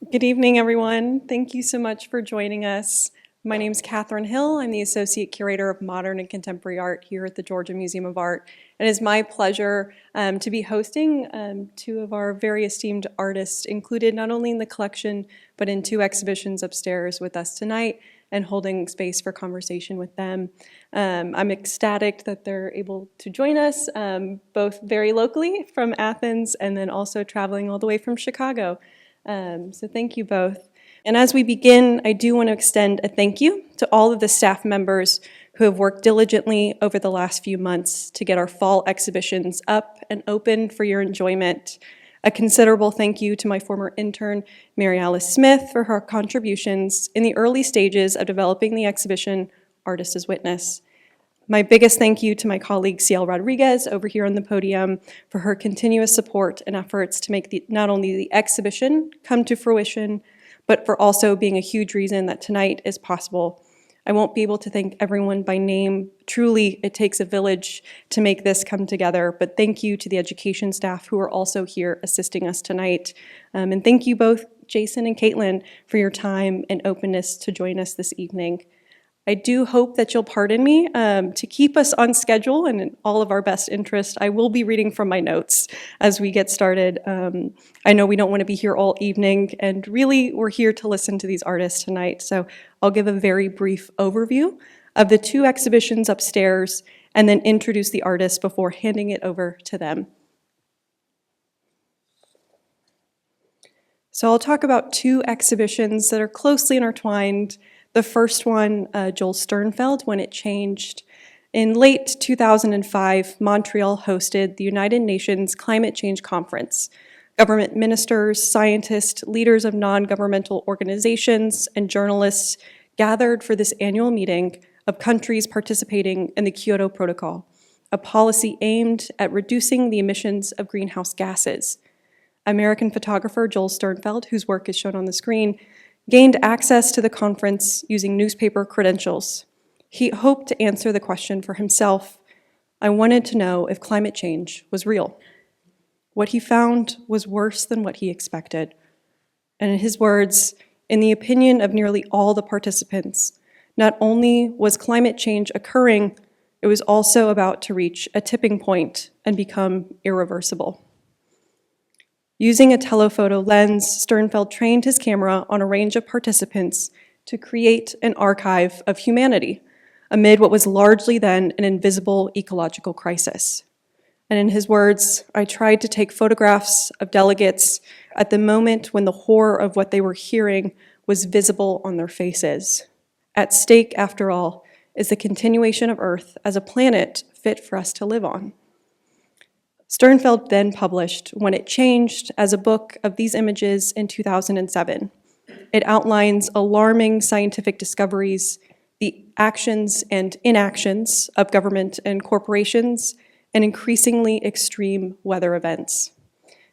Good evening, everyone. Thank you so much for joining us. My name is Catherine Hill. I'm the Associate Curator of Modern and Contemporary Art here at the Georgia Museum of Art. And it is my pleasure to be hosting two of our very esteemed artists included not only in the collection, but in two exhibitions upstairs with us tonight and holding space for conversation with them. I'm ecstatic that they're able to join us, both very locally from Athens and then also traveling all the way from Chicago. So thank you both. And as we begin, I do want to extend a thank you to all of the staff members who have worked diligently over the last few months to get our fall exhibitions up and open for your enjoyment. A considerable thank you to my former intern, Mary Alice Smith, for her contributions in the early stages of developing the exhibition, Artist as Witness. My biggest thank you to my colleague, Ciel Rodriguez, over here on the podium for her continuous support and efforts to make not only the exhibition come to fruition, but for also being a huge reason that tonight is possible. I won't be able to thank everyone by name. Truly, it takes a village to make this come together, but thank you to the education staff who are also here assisting us tonight. And thank you both, Jason and Caitlin, for your time and openness to join us this evening. I do hope that you'll pardon me to keep us on schedule and in all of our best interest. I will be reading from my notes as we get started. I know we don't want to be here all evening, and really we're here to listen to these artists tonight. So I'll give a very brief overview of the two exhibitions upstairs and then introduce the artists before handing it over to them. So I'll talk about two exhibitions that are closely intertwined. The first one, Joel Sternfeld, When It Changed. In late 2005, Montreal hosted the United Nations Climate Change Conference. Government ministers, scientists, leaders of non-governmental organizations, and journalists gathered for this annual meeting of countries participating in the Kyoto Protocol, a policy aimed at reducing the emissions of greenhouse gases. American photographer Joel Sternfeld, whose work is shown on the screen, gained access to the conference using newspaper credentials. He hoped to answer the question for himself. I wanted to know if climate change was real. What he found was worse than what he expected. And in his words, in the opinion of nearly all the participants, not only was climate change occurring, it was also about to reach a tipping point and become irreversible. Using a telephoto lens, Sternfeld trained his camera on a range of participants to create an archive of humanity amid what was largely then an invisible ecological crisis. And in his words, I tried to take photographs of delegates at the moment when the horror of what they were hearing was visible on their faces. At stake, after all, is the continuation of Earth as a planet fit for us to live on. Sternfeld then published When It Changed as a book of these images in 2007. It outlines alarming scientific discoveries, the actions and inactions of government and corporations, and increasingly extreme weather events.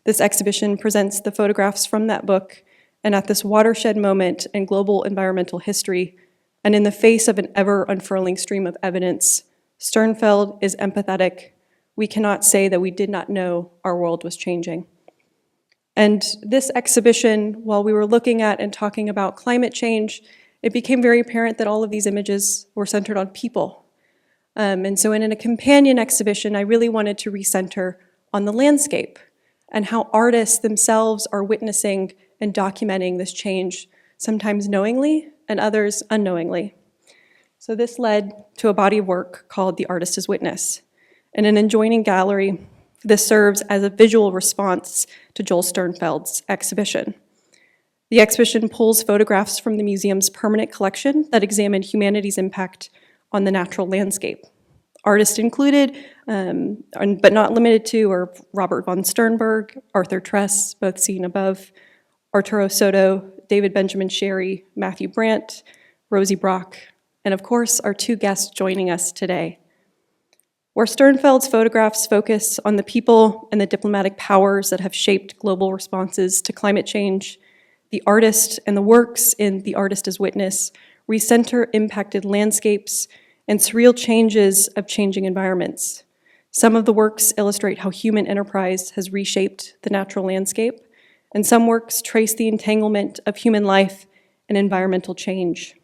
This exhibition presents the photographs from that book, and at this watershed moment in global environmental history, and in the face of an ever-unfurling stream of evidence, Sternfeld is empathetic. We cannot say that we did not know our world was changing. And this exhibition, while we were looking at and talking about climate change, it became very apparent that all of these images were centered on people. And so in a companion exhibition, I really wanted to recenter on the landscape and how artists themselves are witnessing and documenting this change, sometimes knowingly and others unknowingly. So this led to a body of work called The Artist as Witness. In an adjoining gallery, this serves as a visual response to Joel Sternfeld's exhibition. The exhibition pulls photographs from the museum's permanent collection that examine humanity's impact on the natural landscape. Artists included, but not limited to, are Robert von Sternberg, Arthur Tress, both seen above, Arturo Soto, David Benjamin Sherry, Matthew Brandt, Rosie Brock, and of course, our two guests joining us today. Where Sternfeld's photographs focus on the people and the diplomatic powers that have shaped global responses to climate change, the artist and the works in The Artist as Witness recenter impacted landscapes and surreal changes of changing environments. Some of the works illustrate how human enterprise has reshaped the natural landscape, and some works trace the entanglement of human life and environmental change.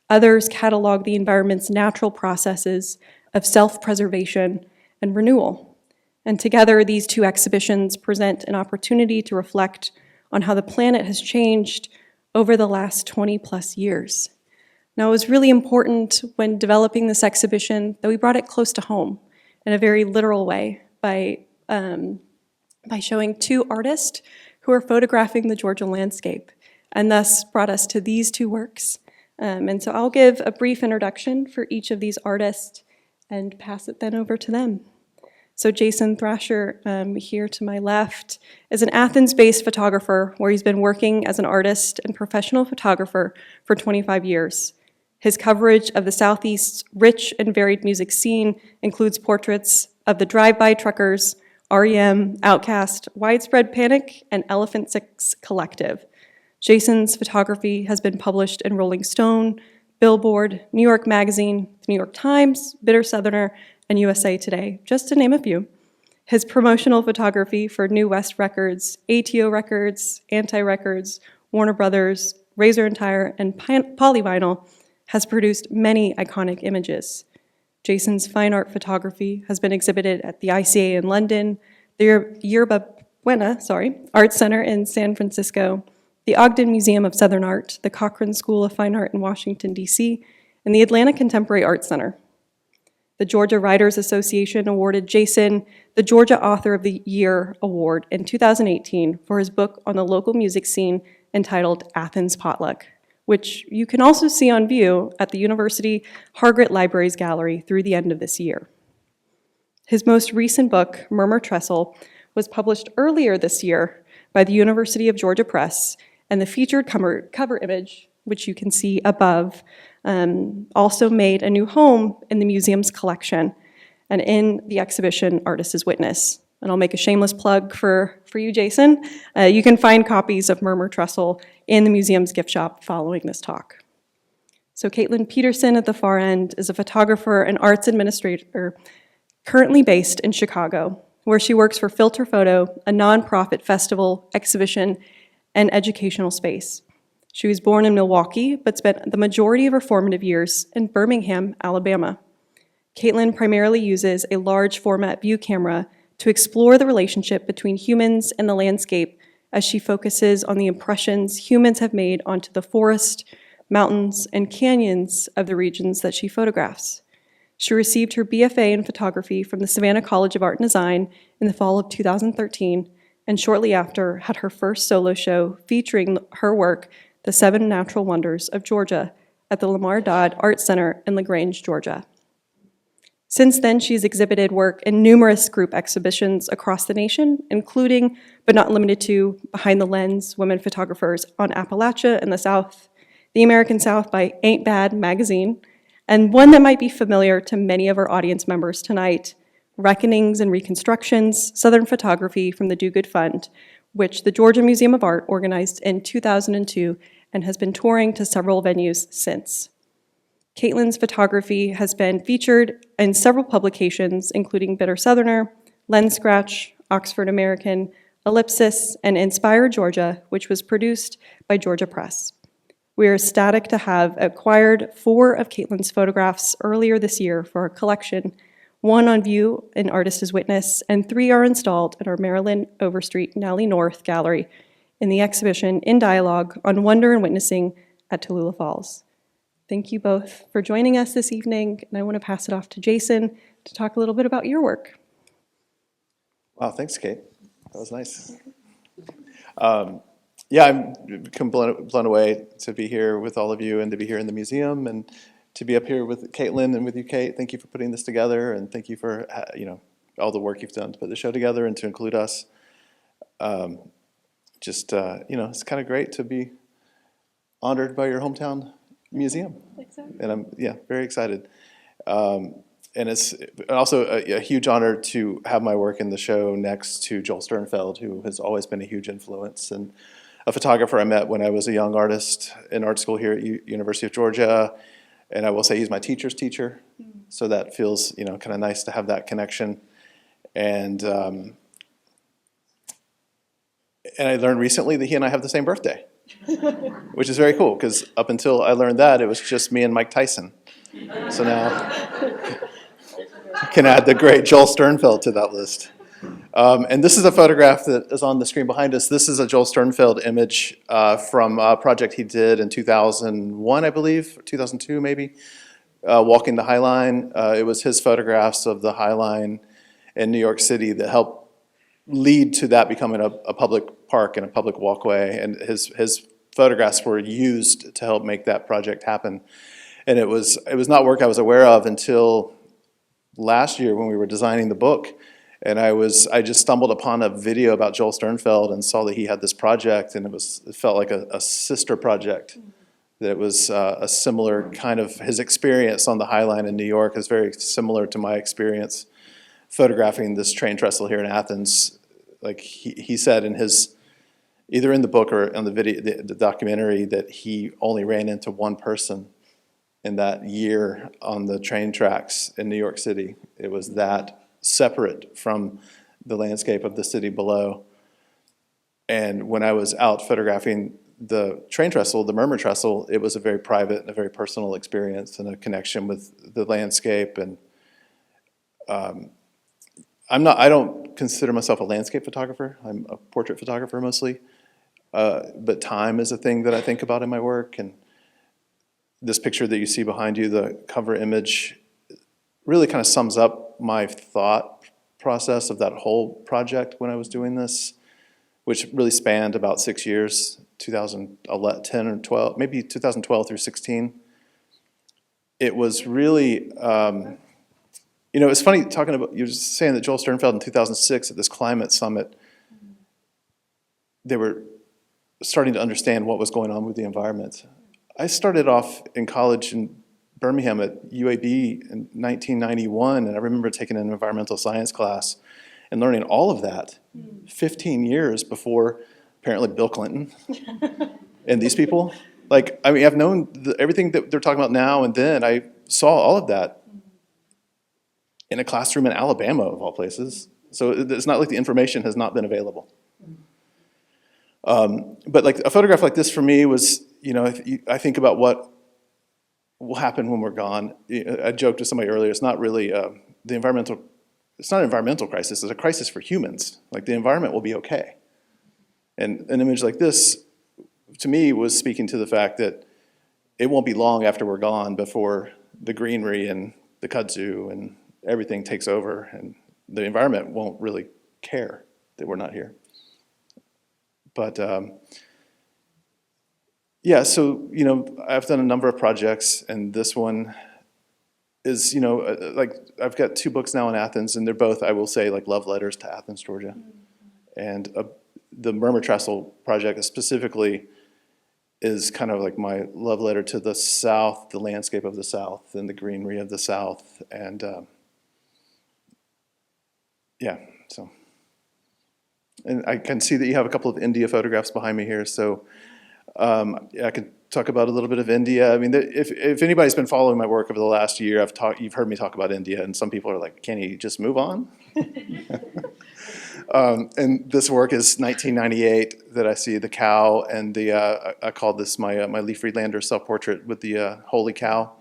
Others catalog the environment's natural processes of self-preservation and renewal. And together, these two exhibitions present an opportunity to reflect on how the planet has changed over the last 20 plus years. Now, it was really important when developing this exhibition that we brought it close to home in a very literal way by showing two artists who are photographing the Georgia landscape, and thus brought us to these two works. And so I'll give a brief introduction for each of these artists and pass it then over to them. So Jason Thrasher, here to my left, is an Athens-based photographer where he's been working as an artist and professional photographer for 25 years. His coverage of the Southeast's rich and varied music scene includes portraits of the Drive-By Truckers, REM, Outkast, Widespread Panic, and Elephant Six Collective. Jason's photography has been published in Rolling Stone, Billboard, New York Magazine, The New York Times, Bitter Southerner, and USA Today, just to name a few. His promotional photography for New West Records, ATO Records, Anti Records, Warner Brothers, Razor and Tire, and Polyvinyl has produced many iconic images. Jason's fine art photography has been exhibited at the ICA in London, the Yerba Buena Art Center in San Francisco, the Ogden Museum of Southern Art, the Cochrane School of Fine Art in Washington, D.C., and the Atlanta Contemporary Art Center. The Georgia Writers Association awarded Jason the Georgia Author of the Year Award in 2018 for his book on the local music scene entitled Athens Potluck, which you can also see on view at the University Hargett Libraries Gallery through the end of this year. His most recent book, Murmur Trestle, was published earlier this year by the University of Georgia Press, and the featured cover image, which you can see above, also made a new home in the museum's collection and in the exhibition Artist's Witness. And I'll make a shameless plug for you, Jason. You can find copies of Murmur Trestle in the museum's gift shop following this talk. So Caitlin Peterson at the far end is a photographer and arts administrator currently based in Chicago, where she works for Filter Photo, a nonprofit festival, exhibition, and educational space. She was born in Milwaukee, but spent the majority of her formative years in Birmingham, Alabama. Caitlin primarily uses a large format view camera to explore the relationship between humans and the landscape as she focuses on the impressions humans have made onto the forest, mountains, and canyons of the regions that she photographs. She received her BFA in photography from the Savannah College of Art and Design in the fall of 2013, and shortly after had her first solo show featuring her work, The Seven Natural Wonders of Georgia, at the Lamar Dodd Art Center in LaGrange, Georgia. Since then, she's exhibited work in numerous group exhibitions across the nation, including, but not limited to, Behind the Lens, Women Photographers on Appalachia in the South, The American South by Ain't Bad magazine, and one that might be familiar to many of our audience members tonight, Reckonings and Reconstructions, Southern Photography from the Do Good Fund, which the Georgia Museum of Art organized in 2002 and has been touring to several venues since. Caitlin's photography has been featured in several publications, including Bitter Southerner, Lens Scratch, Oxford American, Ellipsis, and Inspire Georgia, which was produced by Georgia Press. We are ecstatic to have acquired 4 of Caitlin's photographs earlier this year for our collection, 1 on view in Artist's Witness, and 3 are installed at our Maryland Overstreet Nally North Gallery in the exhibition In Dialogue on Wonder and Witnessing at Tallulah Falls. Thank you both for joining us this evening, and I want to pass it off to Jason to talk a little bit about your work. Wow, thanks, Kate. That was nice. Yeah, I'm blown away to be here with all of you and to be here in the museum and to be up here with Caitlin and with you, Kate. Thank you for putting this together, and thank you for all the work you've done to put the show together and to include us. It's kind of great to be honored by your hometown museum. Exactly. And I'm very excited. And it's also a huge honor to have my work in the show next to Joel Sternfeld, who has always been a huge influence and a photographer I met when I was a young artist in art school here at University of Georgia. And I will say he's my teacher's teacher. Mm-hmm. So that feels, kind of nice to have that connection. And And I learned recently that he and I have the same birthday, which is very cool, because up until I learned that, it was just me and Mike Tyson. So now I can add the great Joel Sternfeld to that list. And this is a photograph that is on the screen behind us. This is a Joel Sternfeld image from a project he did in 2001, I believe, or 2002 maybe, walking the High Line. It was his photographs of the High Line in New York City that helped lead to that becoming a public park and a public walkway. And his photographs were used to help make that project happen. And it was not work I was aware of until last year when we were designing the book. And I just stumbled upon a video about Joel Sternfeld and saw that he had this project, and it felt like a sister project. That it was a similar kind of, his experience on the High Line in New York is very similar to my experience photographing this train trestle here in Athens. Like he said in his, either in the book or on the video, the documentary, that he only ran into one person in that year on the train tracks in New York City. It was that separate from the landscape of the city below. And when I was out photographing the train trestle, the Murmur trestle, it was a very private and a very personal experience and a connection with the landscape. And I don't consider myself a landscape photographer. I'm a portrait photographer mostly. But time is a thing that I think about in my work. And this picture that you see behind you, the cover image, really kind of sums up my thought process of that whole project when I was doing this, which really spanned about 6 years, 2010 or 12, maybe 2012 through 16. It was really, it's funny talking about, you were saying that Joel Sternfeld in 2006 at this climate summit, they were starting to understand what was going on with the environment. I started off in college in Birmingham at UAB in 1991, and I remember taking an environmental science class and learning all of that 15 years before apparently Bill Clinton and these people. Like, I mean, I've known everything that they're talking about now and then. I saw all of that in a classroom in Alabama, of all places. So it's not like the information has not been available. But like a photograph like this for me was, I think about what will happen when we're gone. I joked with somebody earlier, it's not really it's not an environmental crisis, it's a crisis for humans. Like the environment will be okay. And an image like this, to me, was speaking to the fact that it won't be long after we're gone before the greenery and the kudzu and everything takes over, and the environment won't really care that we're not here. But yeah, so, I've done a number of projects, and this one is, like, I've got 2 books now in Athens, and they're both, I will say, like love letters to Athens, Georgia. And the Murmur Trestle project specifically is kind of like my love letter to the South, the landscape of the South, and the greenery of the South. And yeah, so. And I can see that you have a couple of India photographs behind me here, so I could talk about a little bit of India. I mean, if anybody's been following my work over the last year, you've heard me talk about India, and some people are like, "Can he just move on?" And this work is 1998 that I see the cow, and I called this my Lee Friedlander self-portrait with the holy cow.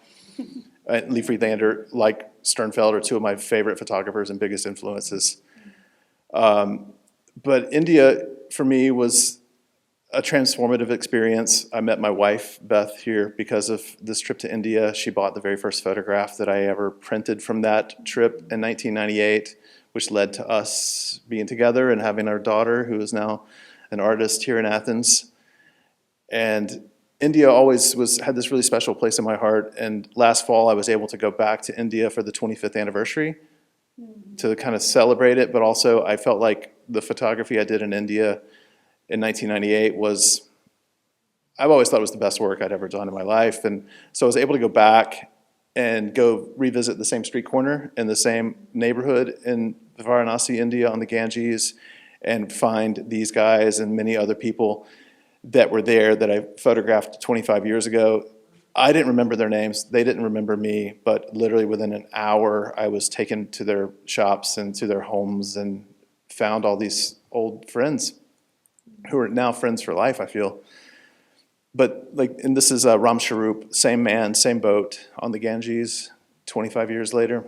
Lee Friedlander, like Sternfeld, are 2 of my favorite photographers and biggest influences. But India, for me, was a transformative experience. I met my wife, Beth, here because of this trip to India. She bought the very first photograph that I ever printed from that trip in 1998, which led to us being together and having our daughter, who is now an artist here in Athens. And India always had this really special place in my heart. And last fall, I was able to go back to India for the 25th anniversary to kind of celebrate it. But also, I felt like the photography I did in India in 1998 I've always thought it was the best work I'd ever done in my life. And so I was able to go back and go revisit the same street corner in the same neighborhood in Varanasi, India, on the Ganges, and find these guys and many other people that were there that I photographed 25 years ago. I didn't remember their names. They didn't remember me. But literally within an hour, I was taken to their shops and to their homes and found all these old friends. who are now friends for life, I feel. But like, and this is Ram Sharoop, same man, same boat on the Ganges, 25 years later.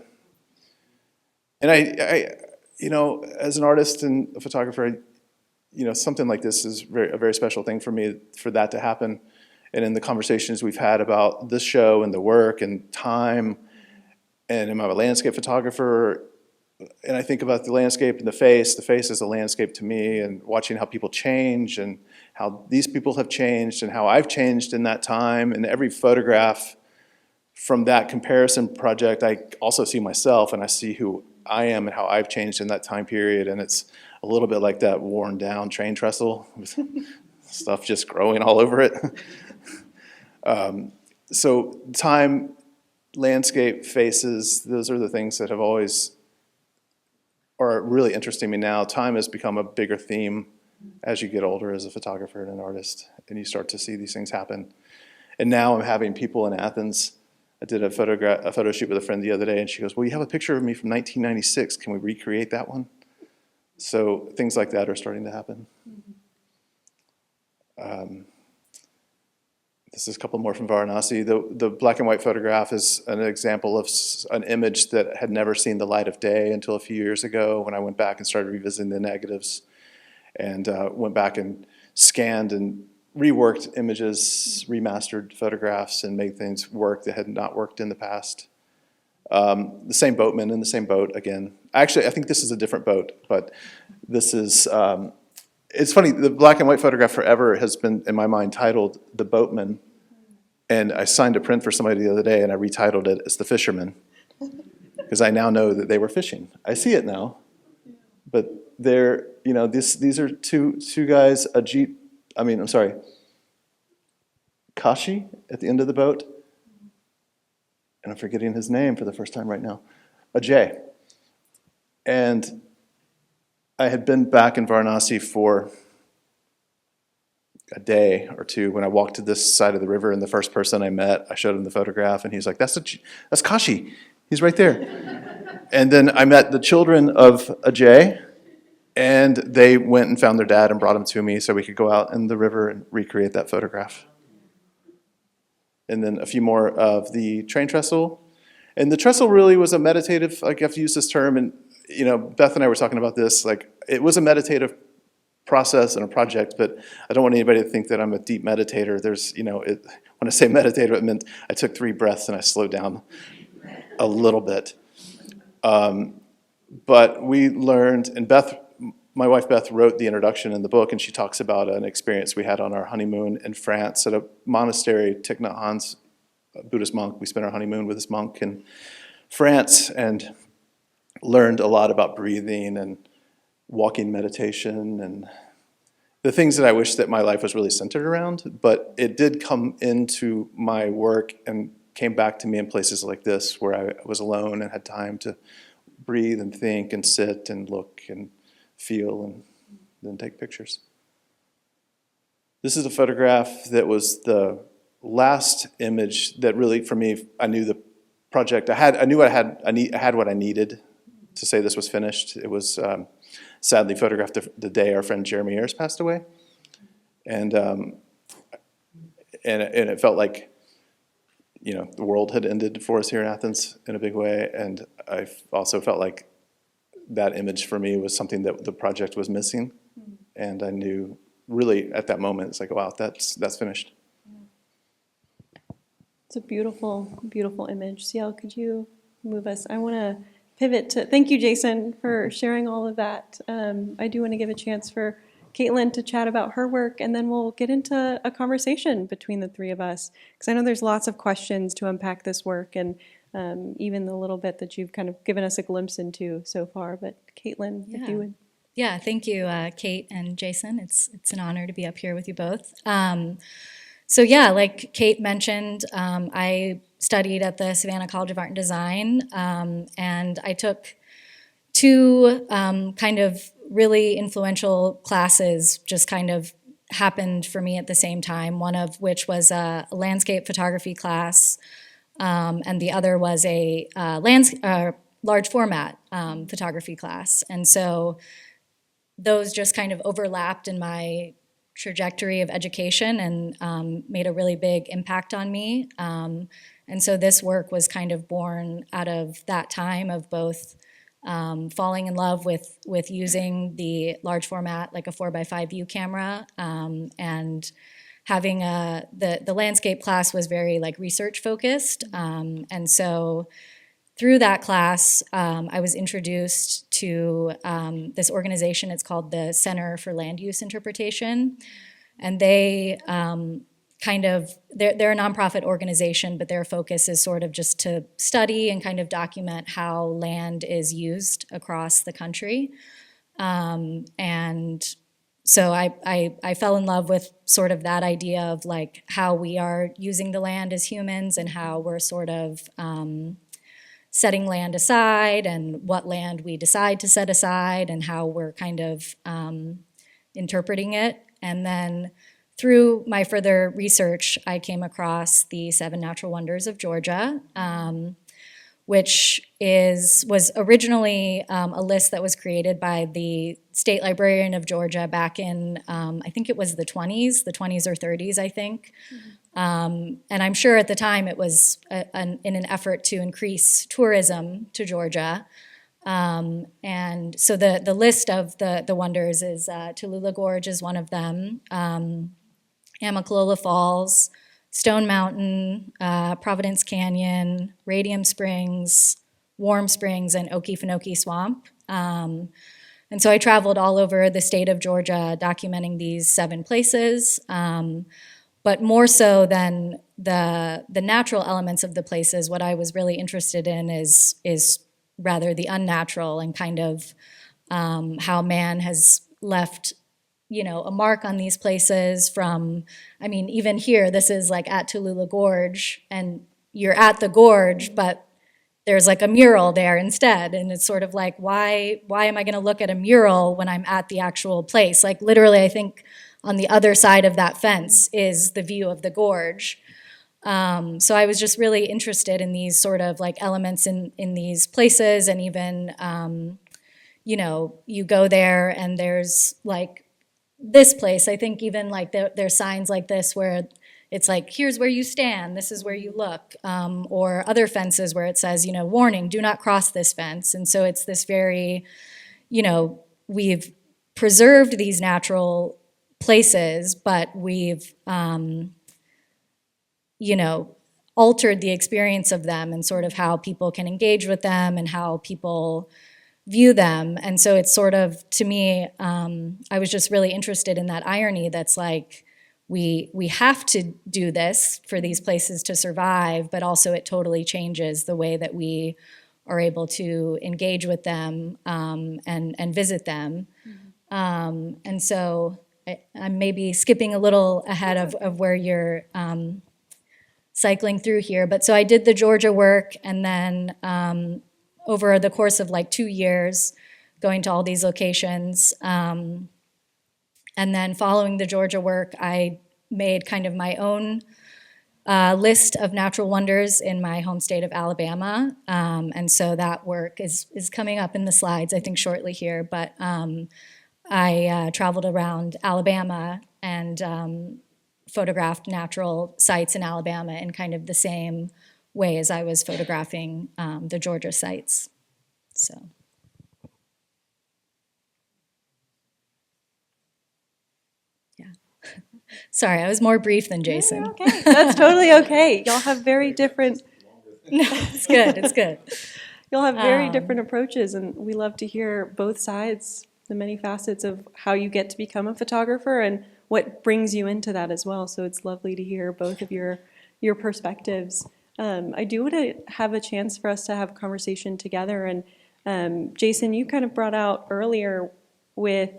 And you know, as an artist and a photographer, you know, something like this is a very special thing for me, for that to happen. And in the conversations we've had about this show and the work and time, and am I a landscape photographer? And I think about the landscape and the face is a landscape to me, and watching how people change and how these people have changed and how I've changed in that time. And every photograph from that comparison project, I also see myself and I see who I am and how I've changed in that time period. And it's a little bit like that worn down train trestle with stuff just growing all over it. So time, landscape, faces, those are the things that have always are really interesting me now. Time has become a bigger theme as you get older as a photographer and an artist, and you start to see these things happen. And now I'm having people in Athens. I did a photo shoot with a friend the other day, and she goes, well, you have a picture of me from 1996. Can we recreate that one? So things like that are starting to happen. This is a couple more from Varanasi. The black and white photograph is an example of an image that had never seen the light of day until a few years ago, when I went back and started revisiting the negatives, and went back and scanned and reworked images, remastered photographs, and made things work that had not worked in the past. The same boatman in the same boat again. Actually, I think this is a different boat, but this is, it's funny, the black and white photograph forever has been, in my mind, titled The Boatman. And I signed a print for somebody the other day, and I retitled it as The Fisherman, because I now know that they were fishing. I see it now, but they're, you know, these are two guys, Kashi at the end of the boat, and I'm forgetting his name for the first time right now, Ajay. And I had been back in Varanasi for a day or two when I walked to this side of the river, and the first person I met, I showed him the photograph, and he's like, that's Kashi. He's right there. And then I met the children of Ajay, and they went and found their dad and brought him to me so we could go out in the river and recreate that photograph. And then a few more of the train trestle. And the trestle really was a meditative, like, I have to use this term, and you know, Beth and I were talking about this, like, it was a meditative process and a project, but I don't want anybody to think that I'm a deep meditator. There's, you know, when I say meditative, it meant I took 3 breaths and I slowed down a little bit. But we learned, and Beth, my wife Beth, wrote the introduction in the book, and she talks about an experience we had on our honeymoon in France at a monastery, Thich Nhat Hanh's, a Buddhist monk. We spent our honeymoon with this monk in France and learned a lot about breathing and walking meditation and the things that I wish that my life was really centered around. But it did come into my work and came back to me in places like this, where I was alone and had time to breathe and think and sit and look and feel and then take pictures. This is a photograph that was the last image that really, for me, I knew the project. I knew I had what I needed to say this was finished. It was sadly photographed the day our friend Jeremy Ayers passed away, and it felt like, you know, the world had ended for us here in Athens in a big way, and I also felt like that image for me was something that the project was missing, and I knew really at that moment, it's like, wow, that's finished. It's a beautiful, beautiful image. Ciel, could you move us? I want to pivot to, thank you, Jason, for sharing all of that. I do want to give a chance for Caitlin to chat about her work, and then we'll get into a conversation between the three of us, because I know there's lots of questions to unpack this work, and even the little bit that you've kind of given us a glimpse into so far. But Caitlin, if you would. Yeah, thank you, Kate and Jason. It's an honor to be up here with you both. So yeah, like Kate mentioned, I studied at the Savannah College of Art and Design, and I took 2 kind of really influential classes, just kind of happened for me at the same time, one of which was a landscape photography class, and the other was a large format photography class. And so those just kind of overlapped in my trajectory of education and made a really big impact on me. And so this work was kind of born out of that time of both falling in love with using the large format, like a 4x5 view camera, and having the landscape class was very like research focused. And so through that class, I was introduced to this organization. It's called the Center for Land Use Interpretation. And they they're a nonprofit organization, but their focus is sort of just to study and kind of document how land is used across the country. And so I fell in love with sort of that idea of like how we are using the land as humans and how we're sort of setting land aside and what land we decide to set aside and how we're kind of interpreting it. And then through my further research, I came across the 7 Natural Wonders of Georgia, which was originally a list that was created by the state librarian of Georgia back in, I think it was the 20s or 30s, I think. And I'm sure at the time it was in an effort to increase tourism to Georgia. And so the list of the wonders is Tallulah Gorge is one of them, Amicalola Falls, Stone Mountain, Providence Canyon, Radium Springs, Warm Springs, and Okefenokee Swamp. And so I traveled all over the state of Georgia documenting these 7 places. But more so than the natural elements of the places, what I was really interested in is rather the unnatural and kind of how man has left a mark on these places from, I mean, even here, this is like at Tallulah Gorge, and you're at the gorge, but there's like a mural there instead. And it's sort of like, why am I going to look at a mural when I'm at the actual place? Like literally, I think on the other side of that fence is the view of the gorge. So I was just really interested in these sort of like elements in these places. And even, you go there and there's like this place, I think even like there's signs like this where it's like, here's where you stand, this is where you look, or other fences where it says, warning, do not cross this fence. And so it's this very, we've preserved these natural places, but we've, altered the experience of them and sort of how people can engage with them and how people view them. And so it's sort of, to me, I was just really interested in that irony that's like, we have to do this for these places to survive, but also it totally changes the way that we are able to engage with them and visit them. And so I'm maybe skipping a little ahead of where you're cycling through here. But so I did the Georgia work, and then over the course of like 2 years, going to all these locations. And then following the Georgia work, I made kind of my own list of natural wonders in my home state of Alabama. And so that work is coming up in the slides, I think, shortly here. But I traveled around Alabama and photographed natural sites in Alabama in kind of the same way as I was photographing the Georgia sites. So. Yeah. Sorry, I was more brief than Jason. Yeah, okay, that's totally okay. Y'all have very different. No, it's good. It's good. You'll have very different approaches, and we love to hear both sides, the many facets of how you get to become a photographer and what brings you into that as well. So it's lovely to hear both of your perspectives. I do want to have a chance for us to have a conversation together. And Jason, you kind of brought out earlier with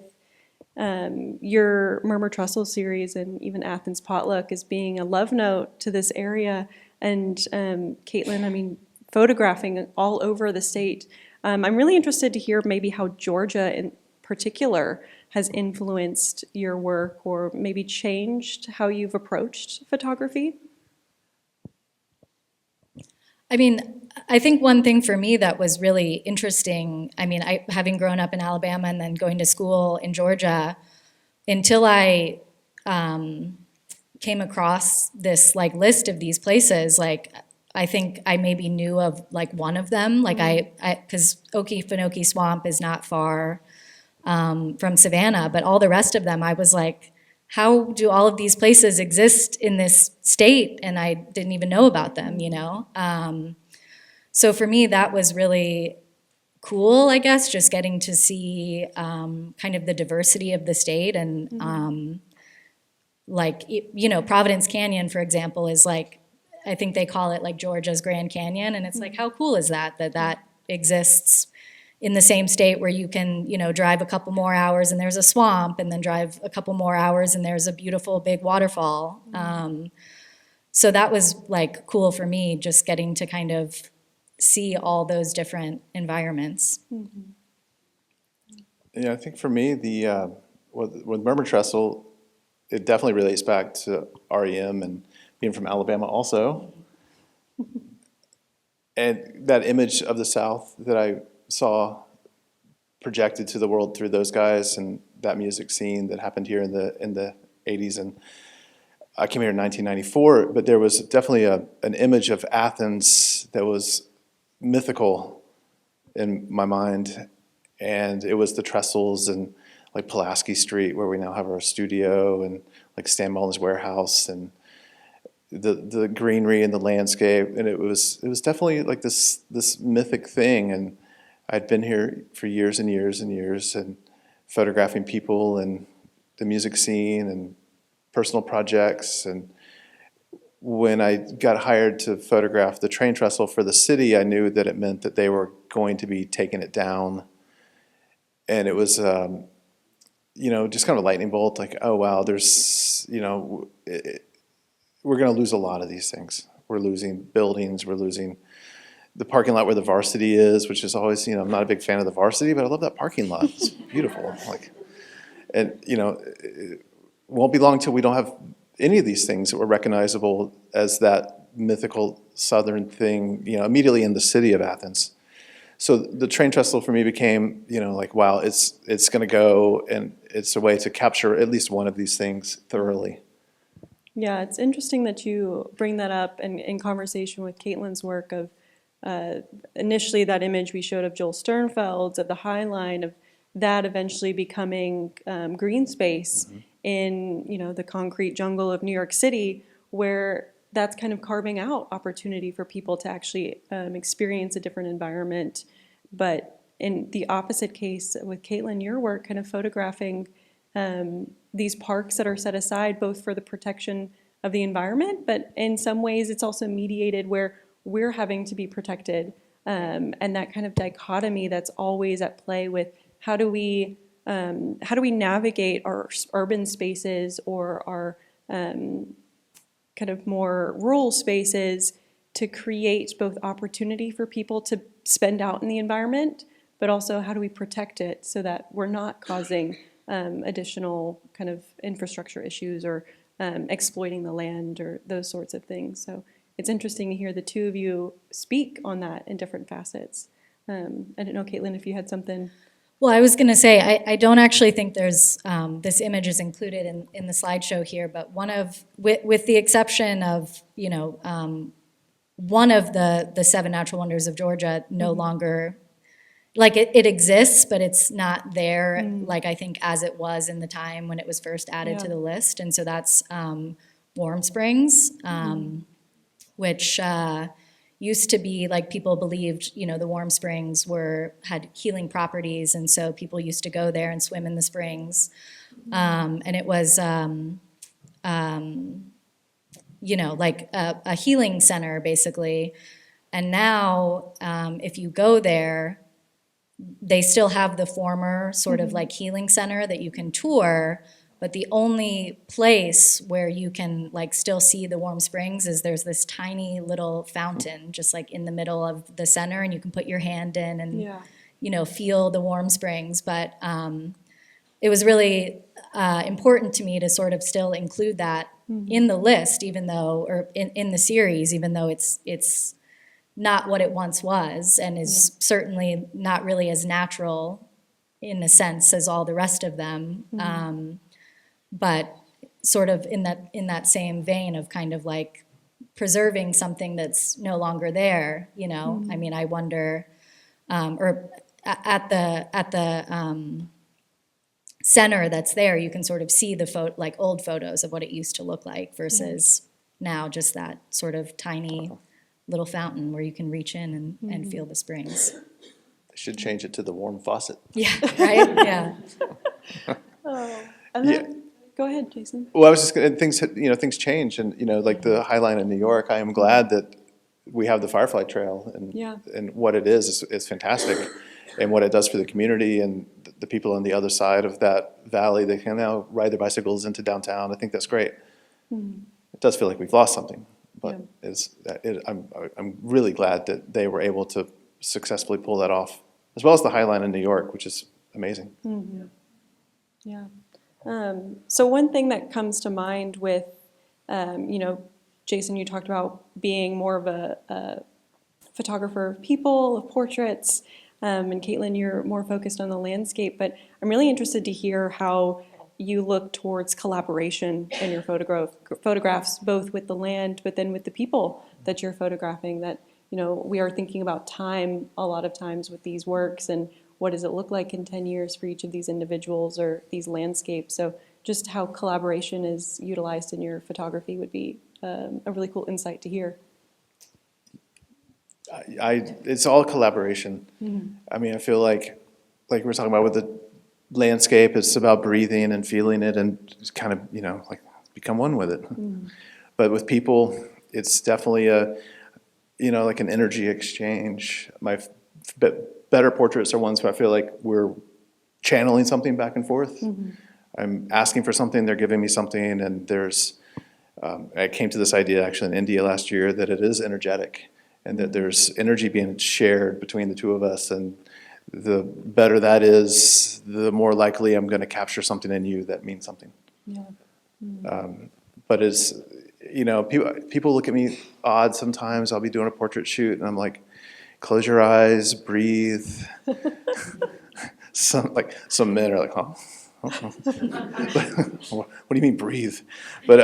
your Murmur Trestle series and even Athens Potluck as being a love note to this area. And Caitlin, I mean, photographing all over the state. I'm really interested to hear maybe how Georgia in particular has influenced your work or maybe changed how you've approached photography. I mean, I think one thing for me that was really interesting, I mean, having grown up in Alabama and then going to school in Georgia, until I came across this like list of these places, like I think I maybe knew of like one of them, like because Okefenokee Swamp is not far from Savannah, but all the rest of them, I was like, how do all of these places exist in this state? And I didn't even know about them, you know? So for me, that was really cool, I guess, just getting to see kind of the diversity of the state. And like, you know, Providence Canyon, for example, is like, I think they call it like Georgia's Grand Canyon. And it's like, how cool is that, that exists in the same state where you can, you know, drive a couple more hours and there's a swamp, and then drive a couple more hours and there's a beautiful big waterfall. So that was like cool for me, just getting to kind of see all those different environments. Yeah, I think for me, the with Murmur Trestle, it definitely relates back to REM and being from Alabama also. And that image of the South that I saw projected to the world through those guys and that music scene that happened here in the 80s. And I came here in 1994, but there was definitely an image of Athens that was mythical in my mind. And it was the Trestles and like Pulaski Street, where we now have our studio, and like Stan Mullen's warehouse, and the greenery and the landscape. And it was definitely like this mythic thing. And I'd been here for years and years and years, and photographing people and the music scene and personal projects. And when I got hired to photograph the train trestle for the city, I knew that it meant that they were going to be taking it down. And it was, you know, just kind of a lightning bolt, like, oh, wow, there's, you know, we're going to lose a lot of these things. We're losing buildings, we're losing the parking lot where the Varsity is, which is always, you know, I'm not a big fan of the Varsity, but I love that parking lot. It's beautiful. Like, and, you know, it won't be long till we don't have any of these things that were recognizable as that mythical Southern thing, you know, immediately in the city of Athens. So the train trestle for me became, you know, like, wow, it's going to go, and it's a way to capture at least one of these things thoroughly. Yeah, it's interesting that you bring that up in conversation with Caitlin's work of initially that image we showed of Joel Sternfeld, of the High Line, of that eventually becoming green space in, you know, the concrete jungle of New York City, where that's kind of carving out opportunity for people to actually experience a different environment. But in the opposite case with Caitlin, your work kind of photographing these parks that are set aside both for the protection of the environment, but in some ways it's also mediated where we're having to be protected. And that kind of dichotomy that's always at play with how do we navigate our urban spaces or our kind of more rural spaces to create both opportunity for people to spend out in the environment, but also how do we protect it so that we're not causing additional kind of infrastructure issues or exploiting the land or those sorts of things. So it's interesting to hear the two of you speak on that in different facets. I don't know, Caitlin, if you had something. Well, I was going to say, I don't actually think there's, this image is included in the slideshow here, but with the exception of, you know, one of the seven natural wonders of Georgia no longer, like it exists, but it's not there, like I think as it was in the time when it was first added to the list. And so that's Warm Springs, which used to be like people believed, you know, the warm springs had healing properties, and so people used to go there and swim in the springs. And it was, you know, like a healing center basically. And now, if you go there, they still have the former sort of like healing center that you can tour, but the only place where you can like still see the warm springs is there's this tiny little fountain just like in the middle of the center, and you can put your hand in and you know, feel the warm springs. But it was really important to me to sort of still include that in the list, even though, or in the series, even though it's not what it once was, and is certainly not really as natural in a sense as all the rest of them. But sort of in that same vein of kind of like preserving something that's no longer there, you know. I mean, I wonder, or at the center that's there, you can sort of see the like old photos of what it used to look like versus now just that sort of tiny little fountain where you can reach in and feel the springs. They should change it to the warm faucet. Yeah, right? Yeah. And then, go ahead, Jason. Well, I was just gonna, things change, and like the High Line in New York. I am glad that we have the Firefly Trail, and what it is fantastic, and what it does for the community and the people on the other side of that valley. They can now ride their bicycles into downtown. I think that's great. It does feel like we've lost something, but I'm really glad that they were able to successfully pull that off, as well as the High Line in New York, which is amazing. Yeah. So one thing that comes to mind with, Jason, you talked about being more of a photographer of people, of portraits, and Caitlin, you're more focused on the landscape, but I'm really interested to hear how you look towards collaboration in your photographs, both with the land, but then with the people that you're photographing, that, we are thinking about time a lot of times with these works, and what does it look like in 10 years for each of these individuals or these landscapes. So just how collaboration is utilized in your photography would be a really cool insight to hear. It's all collaboration. I mean, I feel like we're talking about with the landscape, it's about breathing and feeling it and just kind of, like become one with it. But with people, it's definitely like an energy exchange. My better portraits are ones where I feel like we're channeling something back and forth. I'm asking for something, they're giving me something, and I came to this idea actually in India last year that it is energetic, and that there's energy being shared between the two of us, and the better that is, the more likely I'm going to capture something in you that means something. But it's, people look at me odd sometimes. I'll be doing a portrait shoot, and I'm like, close your eyes, breathe. Some men are like, huh? What do you mean breathe? But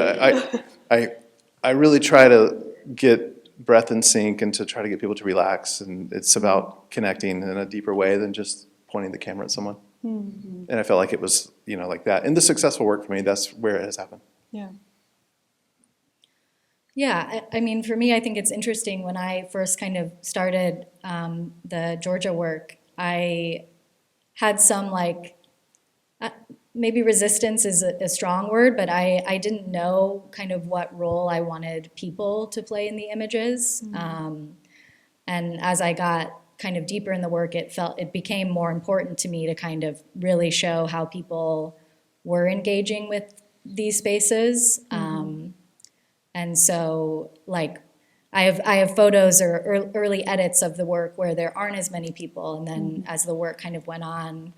I really try to get breath in sync and to try to get people to relax, and it's about connecting in a deeper way than just pointing the camera at someone. And I felt like it was, like that. And the successful work for me, that's where it has happened. Yeah, I mean, for me, I think it's interesting. When I first kind of started the Georgia work, I had some maybe resistance is a strong word, but I didn't know kind of what role I wanted people to play in the images. And as I got kind of deeper in the work, it became more important to me to kind of really show how people were engaging with these spaces. And so, I have photos or early edits of the work where there aren't as many people, and then as the work kind of went on,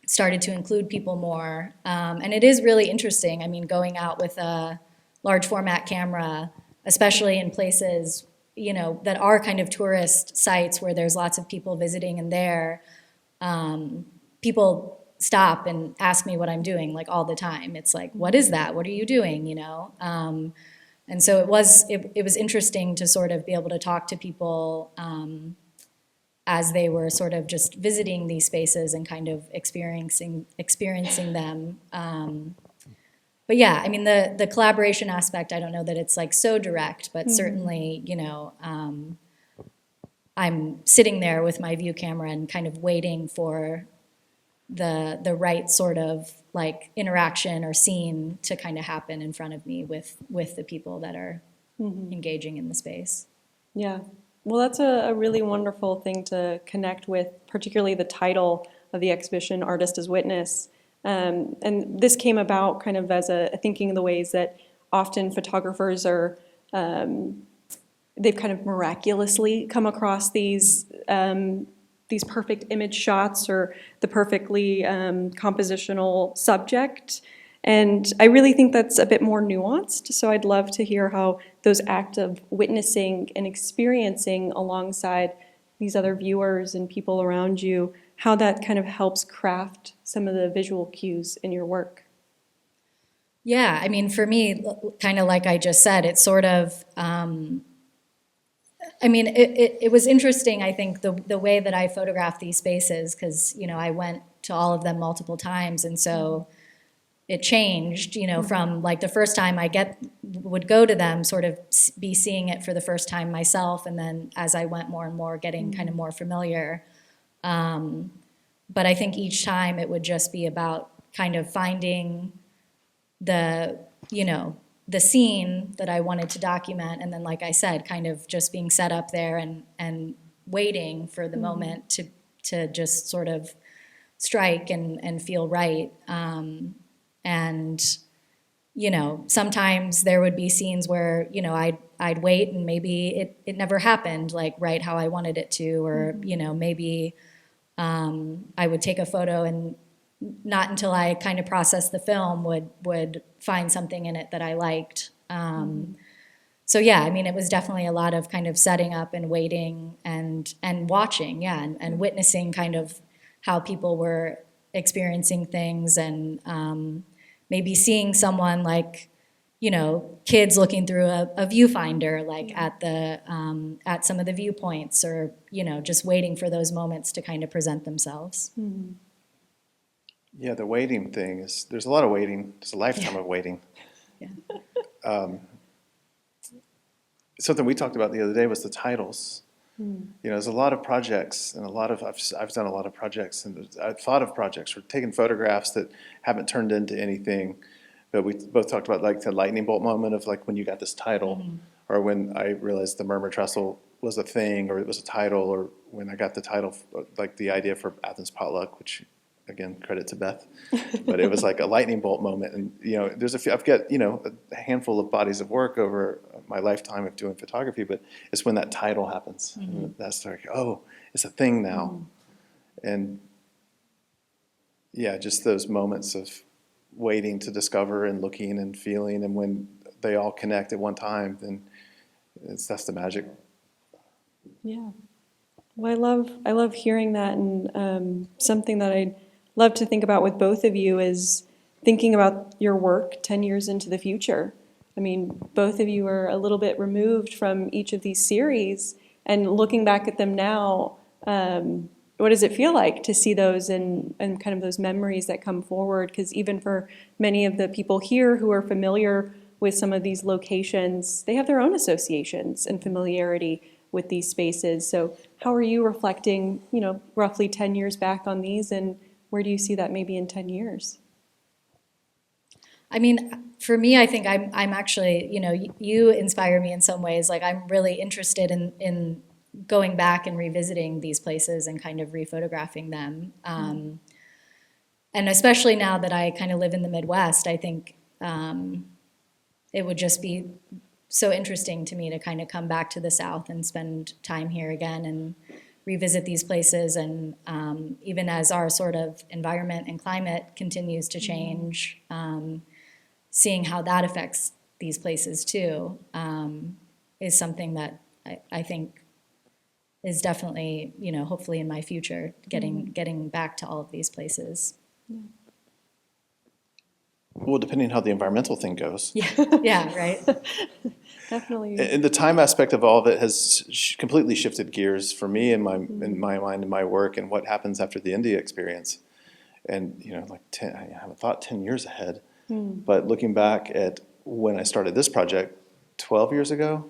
started to include people more. And it is really interesting. I mean, going out with a large format camera, especially in places, that are kind of tourist sites where there's lots of people visiting, and people stop and ask me what I'm doing all the time. It's like, what is that? What are you doing? And so it was interesting to sort of be able to talk to people as they were sort of just visiting these spaces and kind of experiencing them. But yeah, I mean, the collaboration aspect, I don't know that it's so direct, but certainly, I'm sitting there with my view camera and kind of waiting for the right sort of interaction or scene to kind of happen in front of me with the people that are engaging in the space. Yeah. Well, that's a really wonderful thing to connect with, particularly the title of the exhibition, Artist as Witness. And this came about kind of as a thinking of the ways that often photographers are, they've kind of miraculously come across these perfect image shots or the perfectly compositional subject. And I really think that's a bit more nuanced. So I'd love to hear how those acts of witnessing and experiencing alongside these other viewers and people around you, how that kind of helps craft some of the visual cues in your work. Yeah, I mean, for me, kind of like I just said, it's sort of, I mean, it was interesting, I think, the way that I photographed these spaces, because, you know, I went to all of them multiple times, and so it changed, you know, from like the first time would go to them, sort of be seeing it for the first time myself, and then as I went more and more, getting kind of more familiar. But I think each time it would just be about kind of finding the, you know, the scene that I wanted to document, and then, like I said, kind of just being set up there and waiting for the moment to just sort of strike and feel right. And you know, sometimes there would be scenes where, you know, I'd wait and maybe it never happened like right how I wanted it to, or you know, maybe I would take a photo and not until I kind of processed the film would find something in it that I liked. So yeah, I mean, it was definitely a lot of kind of setting up and waiting and watching, yeah, and witnessing kind of how people were experiencing things, and maybe seeing someone like, you know, kids looking through a viewfinder, like at some of the viewpoints, or you know, just waiting for those moments to kind of present themselves. Yeah, the waiting thing there's a lot of waiting. There's a lifetime of waiting. Yeah. Something we talked about the other day was the titles. You know, there's a lot of projects, and I've done a lot of projects, and I've thought of projects or taken photographs that haven't turned into anything. But we both talked about like the lightning bolt moment of like when you got this title, or when I realized the murmur trestle was a thing, or it was a title, or when I got the title, like the idea for Athens Potluck, which again, credit to Beth, but it was like a lightning bolt moment. And, you know, I've got, you know, a handful of bodies of work over my lifetime of doing photography, but it's when that title happens. And that's like, oh, it's a thing now. And yeah, just those moments of waiting to discover and looking and feeling, and when they all connect at one time, then that's the magic. Yeah. Well, I love hearing that, and something that I'd love to think about with both of you is thinking about your work 10 years into the future. I mean, both of you are a little bit removed from each of these series, and looking back at them now, what does it feel like to see those and kind of those memories that come forward? Because even for many of the people here who are familiar with some of these locations, they have their own associations and familiarity with these spaces. So how are you reflecting, you know, roughly 10 years back on these, and where do you see that maybe in 10 years? I mean, for me, I think I'm actually, you know, you inspire me in some ways. Like, I'm really interested in going back and revisiting these places and kind of rephotographing them. And especially now that I kind of live in the Midwest, I think it would just be so interesting to me to kind of come back to the South and spend time here again and revisit these places. And even as our sort of environment and climate continues to change, seeing how that affects these places too is something that I think is definitely, you know, hopefully in my future, getting back to all of these places. Well, depending on how the environmental thing goes. Yeah, right. Definitely. And the time aspect of all of it has completely shifted gears for me in my mind and my work, and what happens after the India experience. And, you know, like I haven't thought 10 years ahead, but looking back at when I started this project 12 years ago,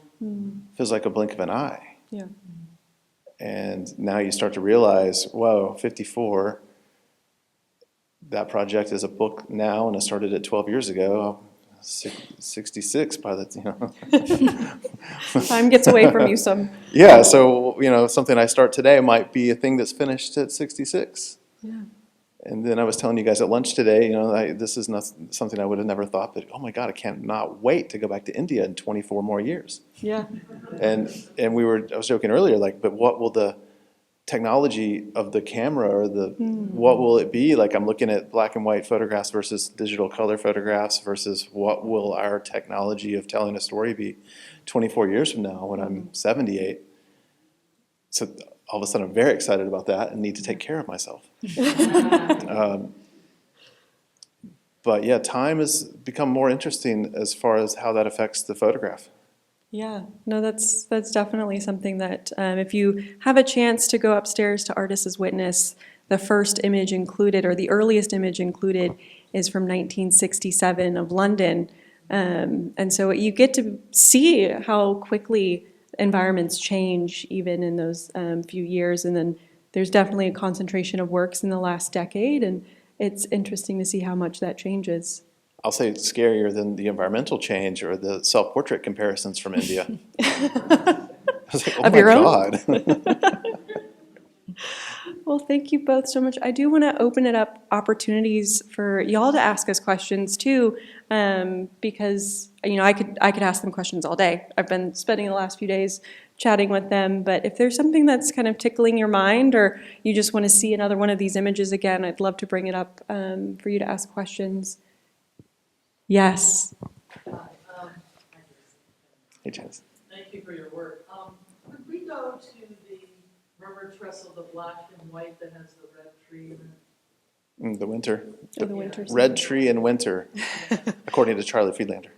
feels like a blink of an eye. Yeah. And now you start to realize, whoa, 54, that project is a book now, and I started it 12 years ago. 66 by the, you know. Time gets away from you some. Yeah, so, you know, something I start today might be a thing that's finished at 66. Yeah. And then I was telling you guys at lunch today, you know, this is not something I would have never thought, but oh my God, I can't not wait to go back to India in 24 more years. Yeah. And I was joking earlier, like, but what will the technology of the camera, or what will it be? Like, I'm looking at black and white photographs versus digital color photographs, versus what will our technology of telling a story be 24 years from now when I'm 78? So all of a sudden I'm very excited about that and need to take care of myself. But yeah, time has become more interesting as far as how that affects the photograph. Yeah, no, that's definitely something that if you have a chance to go upstairs to Artist's Witness, the first image included, or the earliest image included, is from 1967 of London. And so you get to see how quickly environments change even in those few years. And then there's definitely a concentration of works in the last decade, and it's interesting to see how much that changes. I'll say it's scarier than the environmental change or the self-portrait comparisons from India. I was like, oh Of my your own? God. Well, thank you both so much. I do want to open it up opportunities for y'all to ask us questions too, because I could ask them questions all day. I've been spending the last few days chatting with them, but if there's something that's kind of tickling your mind, or you just want to see another one of these images again, I'd love to bring it up for you to ask questions. Yes. Hey, Chance. Thank you for your work. Could we go to the murmur trestle, the black and white that has the red tree in it? The winter. Oh, the winter Red tree in winter, according to Charlie Friedlander.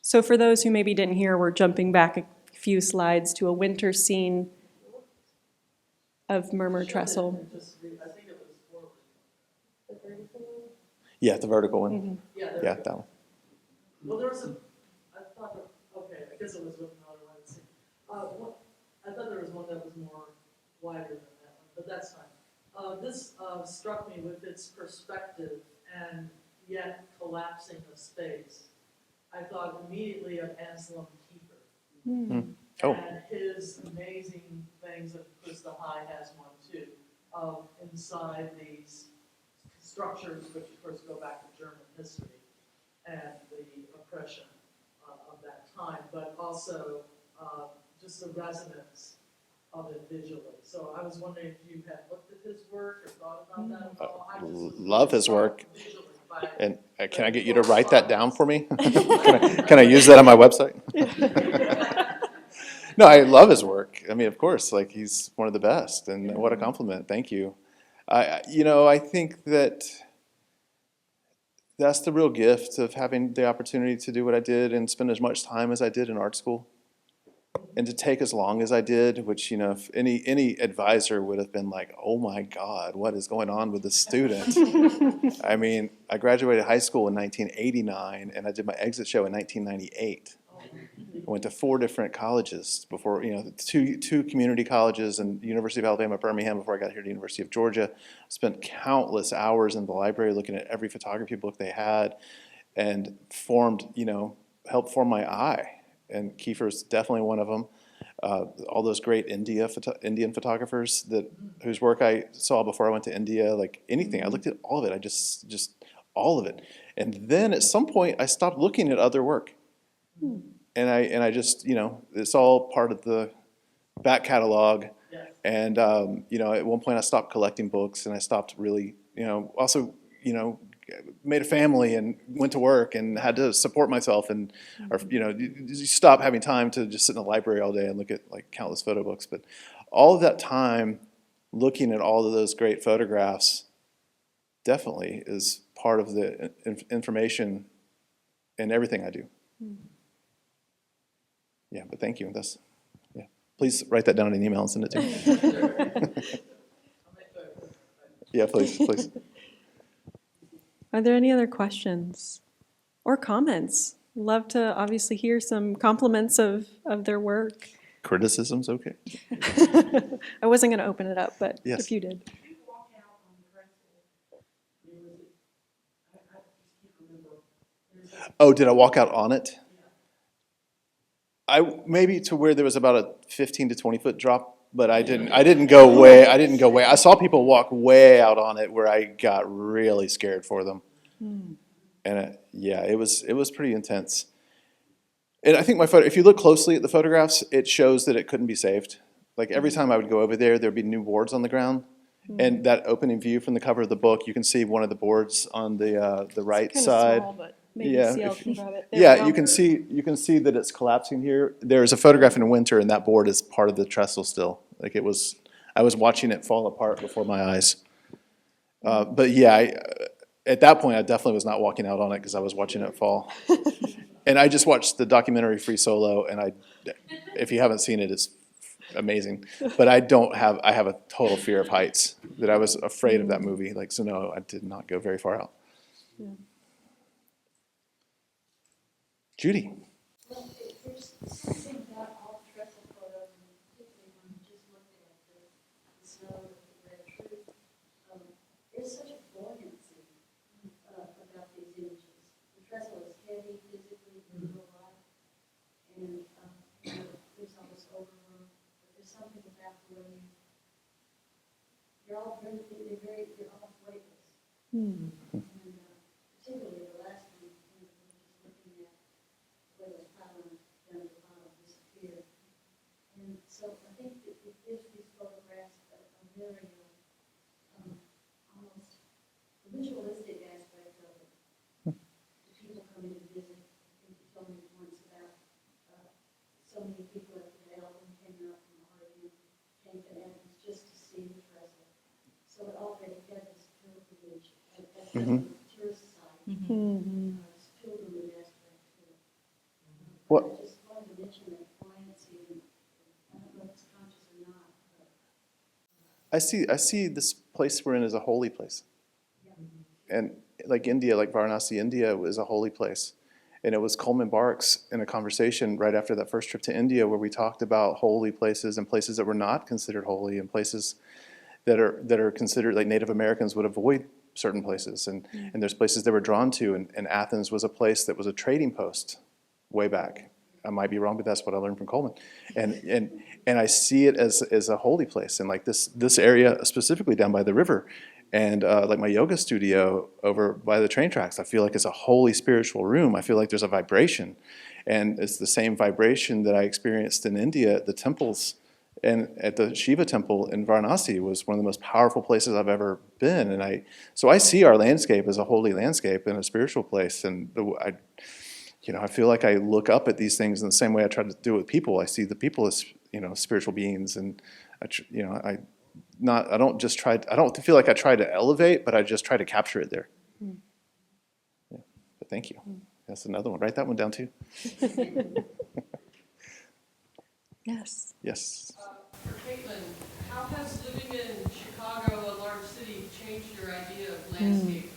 So for those who maybe didn't hear, we're jumping back a few slides to a winter scene of murmur trestle. I think it was forward. Yeah, the vertical one. Yeah, Yeah, that one. well, there was I thought, okay, I guess it was with another one. I thought there was one that was more wider than that one, but that's fine. This struck me with its perspective and yet collapsing the space. I thought immediately of Anselm Kiefer. Oh. And his amazing things, of course the High has one too, of inside these structures, which of course go back to German history and the oppression of that time, but also just the resonance of it visually. So I was wondering if you had looked at his work or thought about that at all. I just Love his work. visually by- And can I get you to write that down for me? Can I use that on my website? No, I love his work. I mean, of course, like he's one of the best, and what a compliment. Thank you. I think that's the real gift of having the opportunity to do what I did and spend as much time as I did in art school, and to take as long as I did, which, if any advisor would have been like, oh my God, what is going on with this student? I mean, I graduated high school in 1989, and I did my exit show in 1998. I went to 4 different colleges before, two community colleges and University of Alabama, Birmingham, before I got here to University of Georgia. Spent countless hours in the library looking at every photography book they had, and helped form my eye. And Kiefer's definitely one of them. All those great Indian photographers whose work I saw before I went to India, like anything, I looked at all of it. I just all of it. And then at some point, I stopped looking at other work. And I just, it's all part of the back catalog. Yeah. And, at one point I stopped collecting books, and I stopped really, also, made a family and went to work and had to support myself, and, you stop having time to just sit in the library all day and look at like countless photo books. But all of that time looking at all of those great photographs definitely is part of the information in everything I do. Yeah, but thank you. Please write that down in an email and send it to me. Yeah, please. Are there any other questions or comments? Love to obviously hear some compliments of their work. Criticism's okay. I wasn't going to open it up, but Yes. if you did. Oh, did I walk out on it? Maybe to where there was about a 15 to 20 foot drop, but I didn't go way. I saw people walk way out on it where I got really scared for them. And it was pretty intense. And I think if you look closely at the photographs, it shows that it couldn't be saved. Like every time I would go over there, there'd be new boards on the ground. And that opening view from the cover of the book, you can see one of the boards on the right Kind of side. small, but maybe Yeah, CL if- can grab it. There we go. You can see that it's collapsing here. There's a photograph in winter, and that board is part of the trestle still. Like I was watching it fall apart before my eyes. But yeah, at that point, I definitely was not walking out on it because I was watching it fall. And I just watched the documentary Free Solo, and if you haven't seen it, it's amazing. But I have a total fear of heights, that I was afraid of that movie. Like, so no, I did not go very far out. Yeah. Judy. Well, there's something about all trestle photos, and particularly when you just looked at the snow that we read through, there's such a buoyancy about these images. The trestle is heavy physically, there's no light, and there's all this overload, but there's something about the way you're all very, you're all weightless. And particularly the last one, when we're just looking at where those patterns down at the bottom disappear. And so I think that it gives these photographs a very almost visualistic aspect of it. The people coming to visit. I think you told me once about so many people at the album came out from Oregon, came to Athens just to see the trestle. So it already had this pilgrimage, as the tourist site, this pilgrimage aspect to it. What? I just wanted to mention that buoyancy, and I don't know if it's conscious or not, but I see this place we're in as a holy place. And like India, like Varanasi, India is a holy place. And it was Coleman Barks in a conversation right after that first trip to India where we talked about holy places and places that were not considered holy, and places that are considered, like Native Americans would avoid certain places. And there's places they were drawn to. And Athens was a place that was a trading post way back. I might be wrong, but that's what I learned from Coleman. And I see it as a holy place. And like this area, specifically down by the river, and like my yoga studio over by the train tracks, I feel like it's a holy spiritual room. I feel like there's a vibration. And it's the same vibration that I experienced in India at the temples. And at the Shiva temple in Varanasi was one of the most powerful places I've ever been. And so I see our landscape as a holy landscape and a spiritual place. And I feel like I look up at these things in the same way I try to do with people. I see the people as, spiritual beings, and I don't feel like I try to elevate, but I just try to capture it there. Yeah, but thank you. That's another one. Write that one down too. Yes. Yes. For Caitlin, how has living in Chicago, a large city, changed your idea of landscape?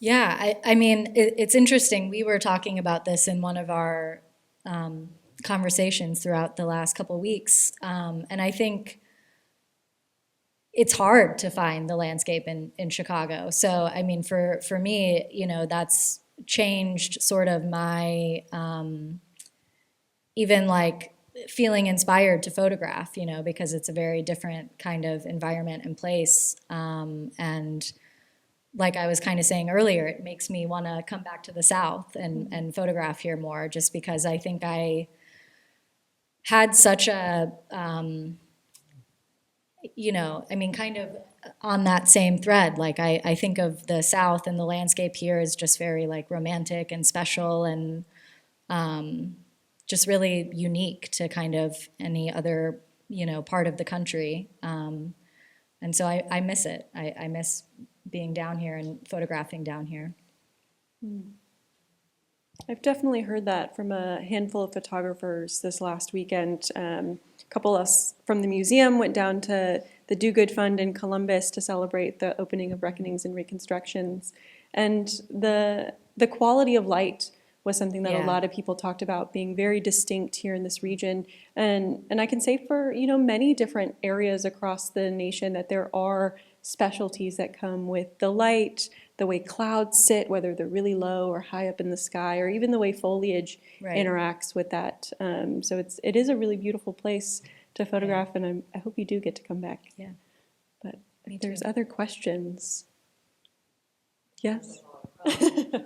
Yeah, I mean, it's interesting. We were talking about this in one of our conversations throughout the last couple of weeks. And I think it's hard to find the landscape in Chicago. So, I mean, for me, that's changed sort of my, even like feeling inspired to photograph, because it's a very different kind of environment and place. And like I was kind of saying earlier, it makes me want to come back to the South and photograph here more, just because I think I had such a, kind of on that same thread. Like I think of the South and the landscape here as just very like romantic and special and just really unique to kind of any other, part of the country. And so I miss it. I miss being down here and photographing down here. I've definitely heard that from a handful of photographers this last weekend. A couple of us from the museum went down to the Do Good Fund in Columbus to celebrate the opening of Reckonings and Reconstructions. And the quality of light was something that a lot of people talked about being very distinct here in this region. And I can say for, many different areas across the nation that there are specialties that come with the light, the way clouds sit, whether they're really low or high up in the sky, or even the way foliage interacts with that. So it is a really beautiful place to photograph, and I hope you do get to come back. Yeah. But if there's other questions. Yes? Hi,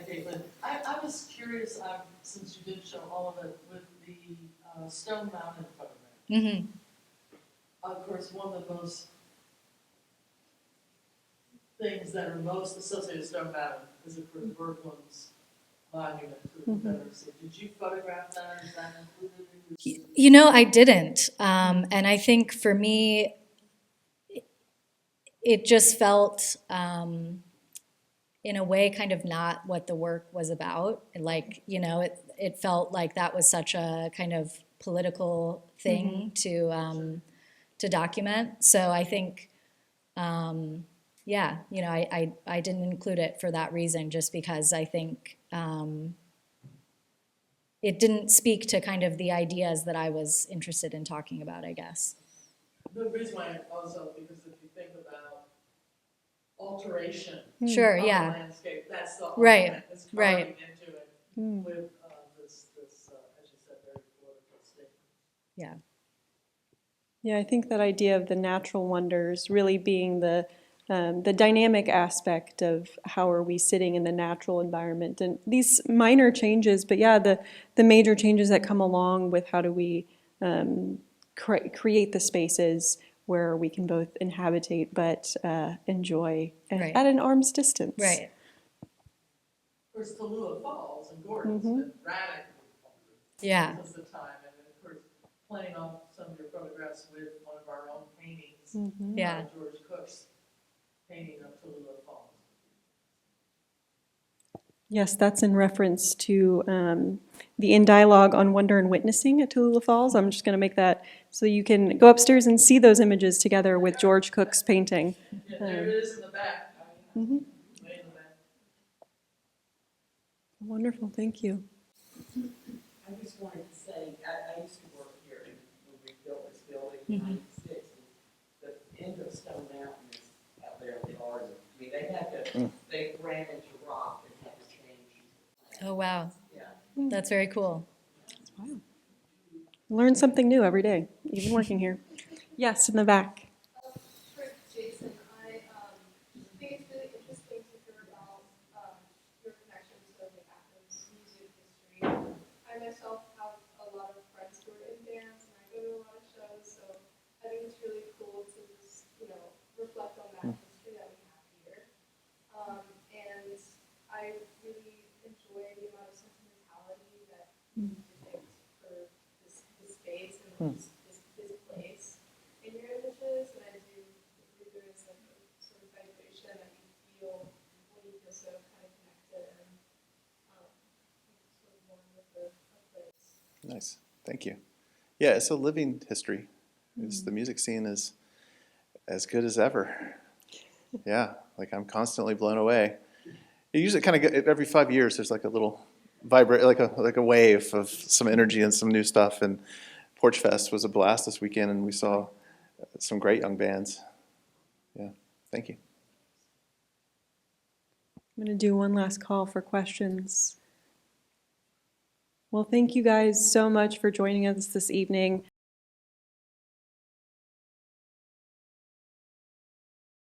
Caitlin. I was curious, since you did show all of it, with the Stone Mountain photograph. Mm-hmm. Of course, one of the most things that are most associated with Stone Mountain is, of course, Berglund's monument to the Confederacy. Did you photograph that? Is that included in your... I didn't. And I think for me, it just felt, in a way, kind of not what the work was about. Like, you know, it felt like that was such a kind of political thing to document. So I think, yeah, you know, I didn't include it for that reason, just because I think it didn't speak to kind of the ideas that I was interested in talking about, I guess. The reason why also, because if you think about alteration Sure, of the yeah. landscape, that's the Right, ultimate, it's right. carving into it with this, as you said, very political statement. Yeah. Yeah, I think that idea of the natural wonders really being the dynamic aspect of how are we sitting in the natural environment, and these minor changes, but yeah, the major changes that come along with how do we create the spaces where we can both inhabitate but enjoy Right. at an arm's distance. Right. Of course, Tallulah Falls and Gordon's been radically altered Yeah. since the time, and of course, playing off some of your photographs with one of our own paintings, Yeah. George Cook's painting of Tallulah Falls. Yes, that's in reference to the In Dialogue on Wonder and Witnessing at Tallulah Falls. I'm just going to make that so you can go upstairs and see those images together with George Cook's painting. Yeah, there it is in the back. Way in the back. Wonderful, thank you. I just wanted to say, I used to work here when we built this building in '96, and the end of Stone Mountain is out there in the garden. I mean, they ran into rock and had to change. Oh, wow. Yeah. That's very cool. Learn something new every day, even working here. Yes, in the back. For Jason, I think it's really interesting to hear about your connection to the Athens music history. I myself have a lot of friends who are in bands, and I go to a lot of shows, so I think it's really cool to just, you know, reflect on that history that we have here. And I really enjoy the amount of sentimentality that you depict for this space and this place in your images, and I do believe there is like a sort of vibration that you feel when you feel so kind of connected and sort of one with the place. Nice, thank you. Yeah, it's a living history. The music scene is as good as ever. Yeah, like I'm constantly blown away. You usually kind of get, every 5 years there's like a little vibrate, like a wave of some energy and some new stuff. And Porch Fest was a blast this weekend, and we saw some great young bands. Yeah, thank you. I'm going to do one last call for questions. Well, thank you guys so much for joining us this evening.